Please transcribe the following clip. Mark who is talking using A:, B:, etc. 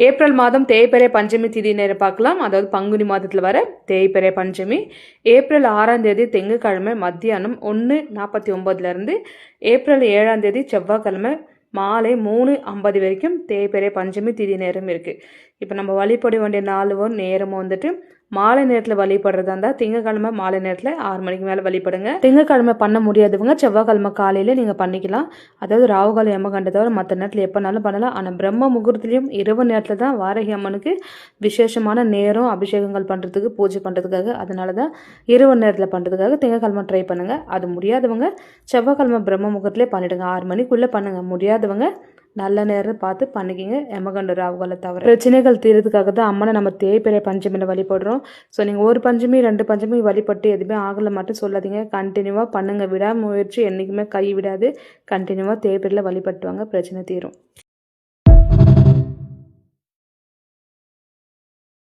A: April மாதம் தேய்பிறை பஞ்சமி திதி நேரம் பார்க்கலாம். அதாவது பங்குனி மாதத்தில் வர தேய்பிறை பஞ்சமி ஏப்ரல் 6ஆம் தேதி திங்கட்கிழமை மத்தியானம் 1:49 ஏப்ரல் 7ஆம் தேதி செவ்வாய்க்கிழமை மாலை 3:50 வரைக்கும் தேய்பிறை பஞ்சமி திதி நேரம் இருக்குது. இப்போ நம்ம வழிபட வேண்டிய நாளும் நேரமும் வந்துட்டு மாலை நேரத்தில் வழிபடுறதா இருந்தால் திங்கக்கிழமை மாலை நேரத்தில் 6 மணிக்கு மேலே வழிபடுங்க. திங்கக்கிழமை பண்ண முடியாதவங்க செவ்வாய்க்கிழமை காலையில் நீங்கள் பண்ணிக்கலாம். அதாவது ராகுகாலம் யமகண்ட தவிர மற்ற நேரத்தில் எப்போனாலும் பண்ணலாம். ஆனால் பிரம்ம முகூர்த்தத்துலேயும் இரவு நேரத்தில் தான் வாராகி அம்மனுக்கு விசேஷமான நேரம் அபிஷேகங்கள் பண்ணுறதுக்கு பூஜை பண்ணுறதுக்காக. அதனால தான் இரவு நேரத்தில் பண்ணுறதுக்காக திங்கக்கிழமை ட்ரை பண்ணுங்கள். அது முடியாதவங்க செவ்வாய்க்கிழமை பிரம்ம முகூர்த்தத்திலே பண்ணிவிடுங்க. 6 மணிக்குள்ளே பண்ணுங்கள். முடியாதவங்க நல்ல நேரம் பார்த்து பண்ணிக்கிங்க. யமகண்ட ராகுகால தவிர பிரச்சனைகள் தீர்றதுக்காக தான் அம்மனை நம்ம தேய்பிறை பஞ்சமியில் வழிபடுறோம். ஸோ நீங்கள் ஒரு பஞ்சமி 2 பஞ்சமி வழிபட்டு எதுவுமே ஆகலை மட்டும் சொல்லாதீங்க. கண்டினியூவாக பண்ணுங்கள். விடாமுயற்சி என்றைக்குமே கை விடாது. கண்டினியூவாக தேய்பிறையில் வழிபட்டுவாங்க. பிரச்சனை தீரும்.